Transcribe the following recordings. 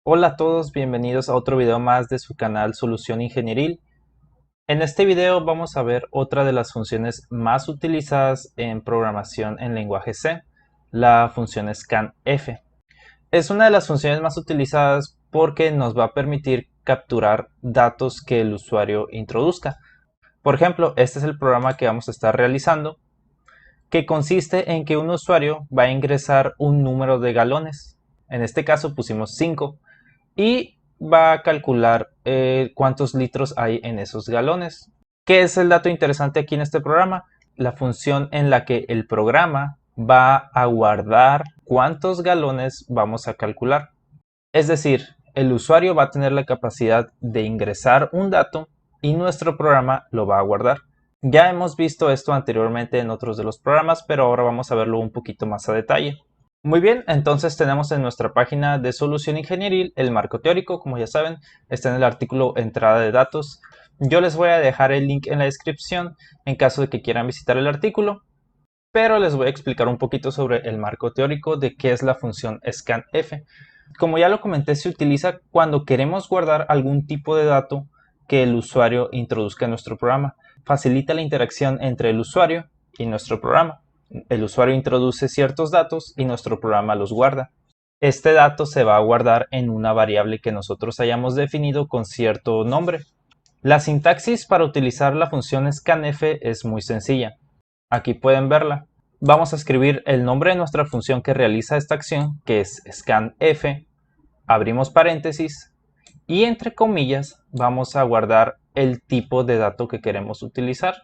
Hola a todos, bienvenidos a otro video más de su canal Solución Ingenieril. En este video vamos a ver otra de las funciones más utilizadas en programación en lenguaje C, la función scanf. Es una de las funciones más utilizadas porque nos va a permitir capturar datos que el usuario introduzca. Por ejemplo, este es el programa que vamos a estar realizando, que consiste en que un usuario va a ingresar un número de galones. En este caso pusimos 5. Y va a calcular cuántos litros hay en esos galones. ¿Qué es el dato interesante aquí en este programa? La función en la que el programa va a guardar cuántos galones vamos a calcular. Es decir, el usuario va a tener la capacidad de ingresar un dato y nuestro programa lo va a guardar. Ya hemos visto esto anteriormente en otros de los programas, pero ahora vamos a verlo un poquito más a detalle. Muy bien, entonces tenemos en nuestra página de Solución Ingenieril el marco teórico, como ya saben, está en el artículo Entrada de datos. Yo les voy a dejar el link en la descripción en caso de que quieran visitar el artículo, pero les voy a explicar un poquito sobre el marco teórico de qué es la función scanf. Como ya lo comenté, se utiliza cuando queremos guardar algún tipo de dato que el usuario introduzca en nuestro programa. Facilita la interacción entre el usuario y nuestro programa. El usuario introduce ciertos datos y nuestro programa los guarda. Este dato se va a guardar en una variable que nosotros hayamos definido con cierto nombre. La sintaxis para utilizar la función scanf es muy sencilla. Aquí pueden verla. Vamos a escribir el nombre de nuestra función que realiza esta acción, que es scanf, abrimos paréntesis y entre comillas vamos a guardar el tipo de dato que queremos utilizar.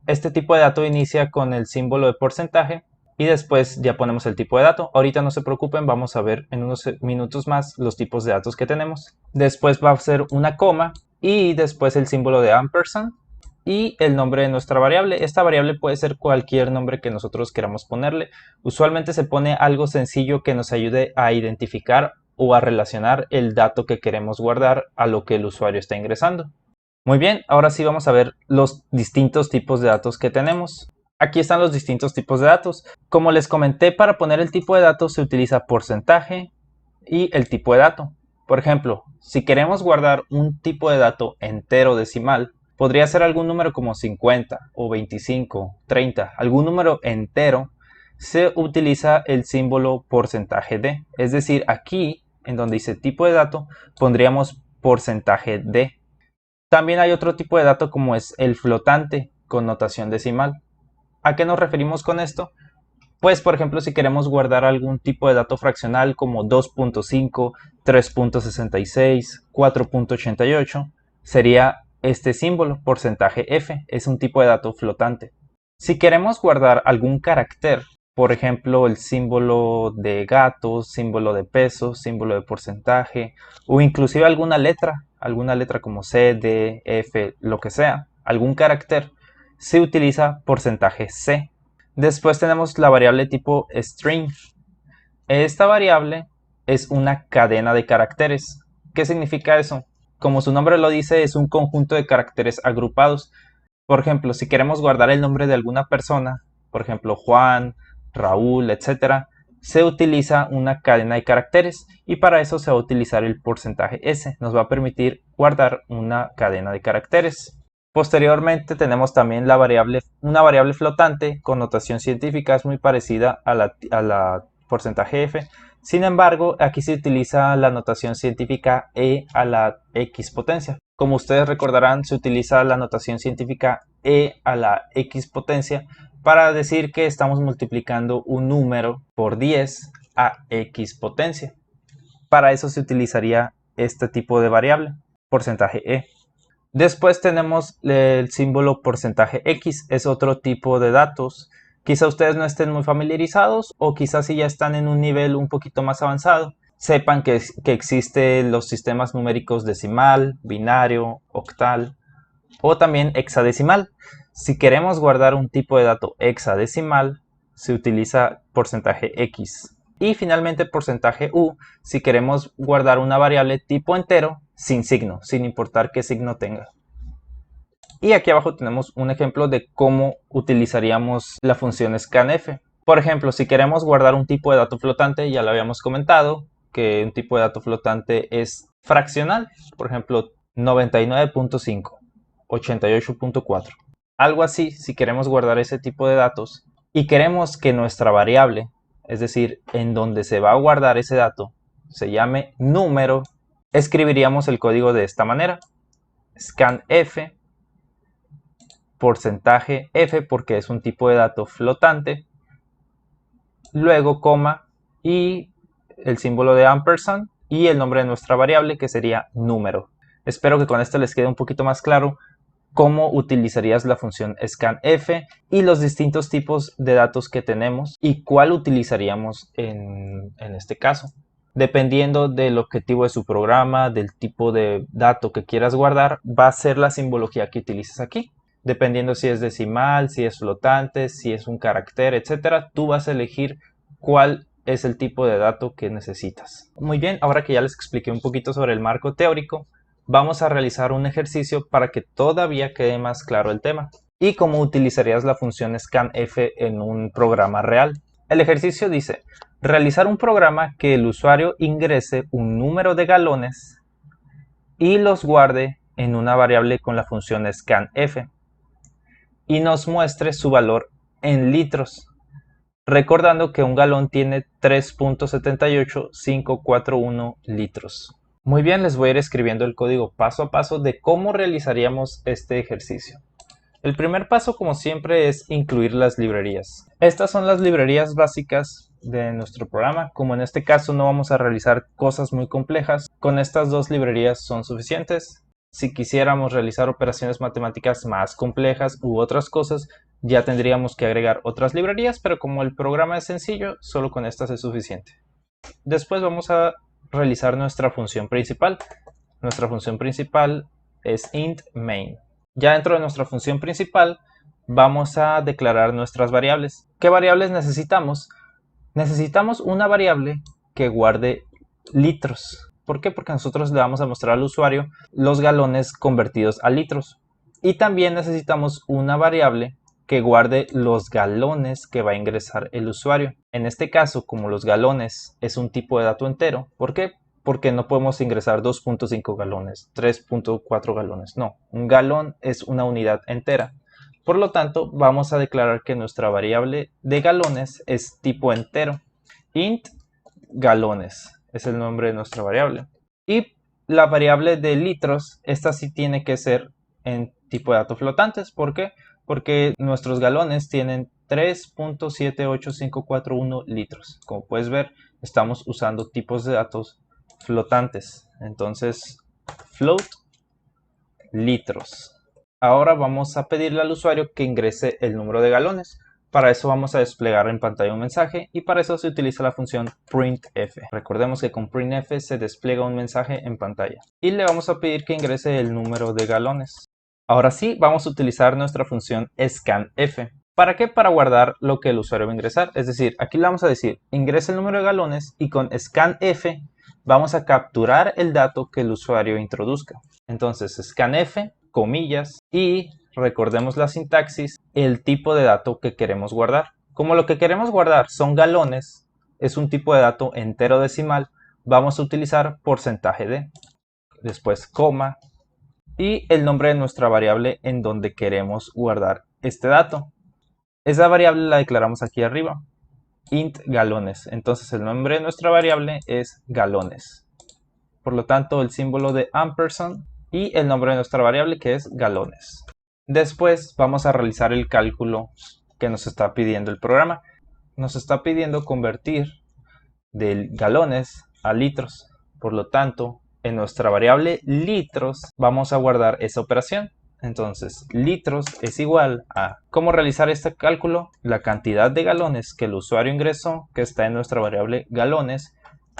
Este tipo de dato inicia con el símbolo de porcentaje y después ya ponemos el tipo de dato. Ahorita no se preocupen, vamos a ver en unos minutos más los tipos de datos que tenemos. Después va a ser una coma y después el símbolo de ampersand y el nombre de nuestra variable. Esta variable puede ser cualquier nombre que nosotros queramos ponerle. Usualmente se pone algo sencillo que nos ayude a identificar o a relacionar el dato que queremos guardar a lo que el usuario está ingresando. Muy bien, ahora sí vamos a ver los distintos tipos de datos que tenemos. Aquí están los distintos tipos de datos. Como les comenté, para poner el tipo de datos se utiliza porcentaje y el tipo de dato. Por ejemplo, si queremos guardar un tipo de dato entero decimal, podría ser algún número como 50 o 25, 30, algún número entero, se utiliza el símbolo porcentaje de. Es decir, aquí, en donde dice tipo de dato, pondríamos porcentaje de. También hay otro tipo de dato como es el flotante con notación decimal. ¿A qué nos referimos con esto? Pues, por ejemplo, si queremos guardar algún tipo de dato fraccional como 2.5, 3.66, 4.88, sería este símbolo, porcentaje F, es un tipo de dato flotante. Si queremos guardar algún carácter, por ejemplo, el símbolo de gato, símbolo de peso, símbolo de porcentaje, o inclusive alguna letra como C, D, F, lo que sea, algún carácter, se utiliza porcentaje C. Después tenemos la variable tipo string. Esta variable es una cadena de caracteres. ¿Qué significa eso? Como su nombre lo dice, es un conjunto de caracteres agrupados. Por ejemplo, si queremos guardar el nombre de alguna persona, por ejemplo Juan, Raúl, etc., se utiliza una cadena de caracteres y para eso se va a utilizar el porcentaje S. Nos va a permitir guardar una cadena de caracteres. Posteriormente tenemos también una variable flotante con notación científica, es muy parecida a la porcentaje f. Sin embargo, aquí se utiliza la notación científica e a la x potencia. Como ustedes recordarán, se utiliza la notación científica e a la x potencia para decir que estamos multiplicando un número por 10 a x potencia. Para eso se utilizaría este tipo de variable, porcentaje e. Después tenemos el símbolo porcentaje X, es otro tipo de datos. Quizá ustedes no estén muy familiarizados o quizás si ya están en un nivel un poquito más avanzado, sepan que existen los sistemas numéricos decimal, binario, octal o también hexadecimal. Si queremos guardar un tipo de dato hexadecimal, se utiliza porcentaje X. Y finalmente porcentaje U, si queremos guardar una variable tipo entero sin signo, sin importar qué signo tenga. Y aquí abajo tenemos un ejemplo de cómo utilizaríamos la función scanf. Por ejemplo, si queremos guardar un tipo de dato flotante, ya lo habíamos comentado, que un tipo de dato flotante es fraccional, por ejemplo 99.5, 88.4. Algo así, si queremos guardar ese tipo de datos y queremos que nuestra variable, es decir, en donde se va a guardar ese dato, se llame número, escribiríamos el código de esta manera: scanf, porcentaje f, porque es un tipo de dato flotante, luego coma y el símbolo de ampersand y el nombre de nuestra variable, que sería número. Espero que con esto les quede un poquito más claro cómo utilizarías la función scanf y los distintos tipos de datos que tenemos y cuál utilizaríamos en este caso. Dependiendo del objetivo de su programa, del tipo de dato que quieras guardar, va a ser la simbología que utilices aquí. Dependiendo si es decimal, si es flotante, si es un carácter, etcétera, tú vas a elegir cuál es el tipo de dato que necesitas. Muy bien, ahora que ya les expliqué un poquito sobre el marco teórico, vamos a realizar un ejercicio para que todavía quede más claro el tema y cómo utilizarías la función scanf en un programa real. El ejercicio dice: realizar un programa que el usuario ingrese un número de galones y los guarde en una variable con la función scanf y nos muestre su valor en litros, recordando que un galón tiene 3.78541 litros. Muy bien, les voy a ir escribiendo el código paso a paso de cómo realizaríamos este ejercicio. El primer paso, como siempre, es incluir las librerías. Estas son las librerías básicas de nuestro programa. Como en este caso no vamos a realizar cosas muy complejas, con estas dos librerías son suficientes. Si quisiéramos realizar operaciones matemáticas más complejas u otras cosas, ya tendríamos que agregar otras librerías, pero como el programa es sencillo, solo con estas es suficiente. Después vamos a realizar nuestra función principal. Nuestra función principal es int main. Ya dentro de nuestra función principal vamos a declarar nuestras variables. ¿Qué variables necesitamos? Necesitamos una variable que guarde litros. ¿Por qué? Porque nosotros le vamos a mostrar al usuario los galones convertidos a litros. Y también necesitamos una variable que guarde los galones que va a ingresar el usuario. En este caso, como los galones es un tipo de dato entero, ¿por qué? Porque no podemos ingresar 2.5 galones, 3.4 galones, no. Un galón es una unidad entera. Por lo tanto, vamos a declarar que nuestra variable de galones es tipo entero. Int galones es el nombre de nuestra variable. Y la variable de litros, esta sí tiene que ser en tipo de datos flotantes. ¿Por qué? Porque nuestros galones tienen 3.78541 litros. Como puedes ver, estamos usando tipos de datos flotantes. Entonces, float litros. Ahora vamos a pedirle al usuario que ingrese el número de galones. Para eso vamos a desplegar en pantalla un mensaje y para eso se utiliza la función printf. Recordemos que con printf se despliega un mensaje en pantalla. Y le vamos a pedir que ingrese el número de galones. Ahora sí, vamos a utilizar nuestra función scanf. ¿Para qué? Para guardar lo que el usuario va a ingresar. Es decir, aquí le vamos a decir ingresa el número de galones y con scanf vamos a capturar el dato que el usuario introduzca. Entonces scanf, comillas, y recordemos la sintaxis, el tipo de dato que queremos guardar. Como lo que queremos guardar son galones, es un tipo de dato entero decimal, vamos a utilizar porcentaje de, después coma, y el nombre de nuestra variable en donde queremos guardar este dato. Esa variable la declaramos aquí arriba, int galones. Entonces el nombre de nuestra variable es galones. Por lo tanto, el símbolo de ampersand y el nombre de nuestra variable, que es galones. Después vamos a realizar el cálculo que nos está pidiendo el programa. Nos está pidiendo convertir de galones a litros. Por lo tanto, en nuestra variable litros vamos a guardar esa operación. Entonces, litros es igual a, ¿cómo realizar este cálculo? La cantidad de galones que el usuario ingresó, que está en nuestra variable galones,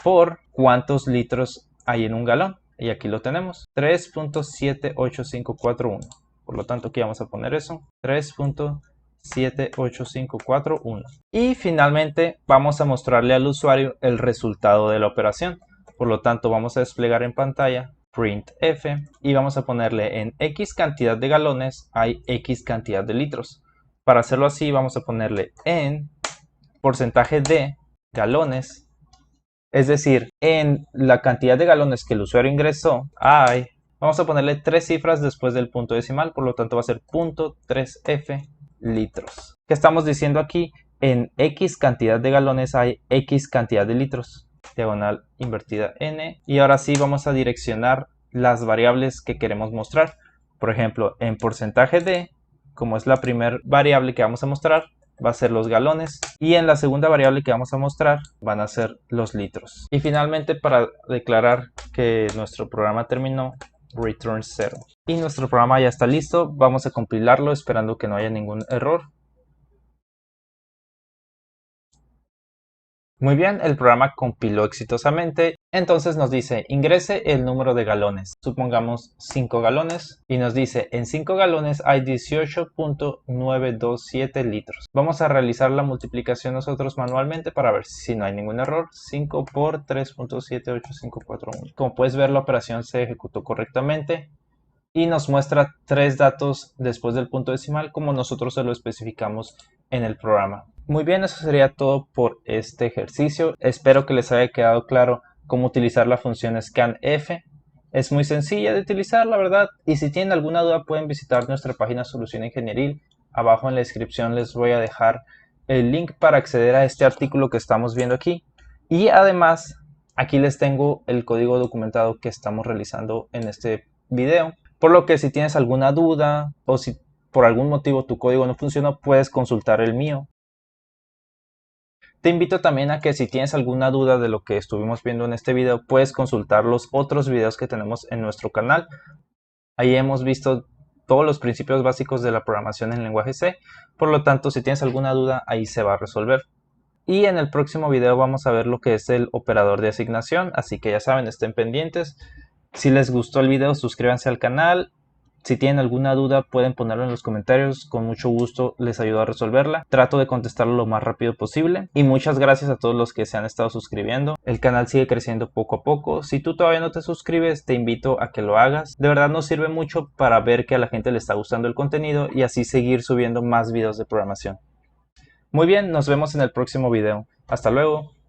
por cuántos litros hay en un galón. Y aquí lo tenemos, 3.78541. Por lo tanto, aquí vamos a poner eso, 3.78541. Y finalmente vamos a mostrarle al usuario el resultado de la operación. Por lo tanto, vamos a desplegar en pantalla printf y vamos a ponerle en X cantidad de galones hay X cantidad de litros. Para hacerlo así, vamos a ponerle en porcentaje de galones Es decir, en la cantidad de galones que el usuario ingresó, vamos a ponerle 3 cifras después del punto decimal, por lo tanto va a ser .3F litros. ¿Qué estamos diciendo aquí? En X cantidad de galones hay X cantidad de litros. Diagonal invertida N. Y ahora sí vamos a direccionar las variables que queremos mostrar. Por ejemplo, en porcentaje de, como es la primera variable que vamos a mostrar, va a ser los galones, y en la segunda variable que vamos a mostrar van a ser los litros. Y finalmente, para declarar que nuestro programa terminó, return 0. Y nuestro programa ya está listo. Vamos a compilarlo esperando que no haya ningún error. Muy bien, el programa compiló exitosamente. Entonces nos dice, ingrese el número de galones. Supongamos 5 galones. Y nos dice, en 5 galones hay 18.927 litros. Vamos a realizar la multiplicación nosotros manualmente para ver si no hay ningún error. 5 por 3.785541. Como puedes ver, la operación se ejecutó correctamente. Y nos muestra 3 datos después del punto decimal como nosotros se lo especificamos en el programa. Muy bien, eso sería todo por este ejercicio. Espero que les haya quedado claro cómo utilizar la función scanf. Es muy sencilla de utilizar, la verdad, y si tienen alguna duda pueden visitar nuestra página Solución Ingenieril. Abajo en la descripción les voy a dejar el link para acceder a este artículo que estamos viendo aquí. Y además, aquí les tengo el código documentado que estamos realizando en este video. Por lo que si tienes alguna duda o si por algún motivo tu código no funcionó, puedes consultar el mío. Te invito también a que si tienes alguna duda de lo que estuvimos viendo en este video, puedes consultar los otros videos que tenemos en nuestro canal. Ahí hemos visto todos los principios básicos de la programación en lenguaje C. Por lo tanto, si tienes alguna duda, ahí se va a resolver. Y en el próximo video vamos a ver lo que es el operador de asignación, así que ya saben, estén pendientes. Si les gustó el video, suscríbanse al canal. Si tienen alguna duda, pueden ponerlo en los comentarios. Con mucho gusto les ayudo a resolverla. Trato de contestarlo lo más rápido posible. Y muchas gracias a todos los que se han estado suscribiendo. El canal sigue creciendo poco a poco. Si tú todavía no te suscribes, te invito a que lo hagas. De verdad nos sirve mucho para ver que a la gente le está gustando el contenido y así seguir subiendo más videos de programación. Muy bien, nos vemos en el próximo video. Hasta luego.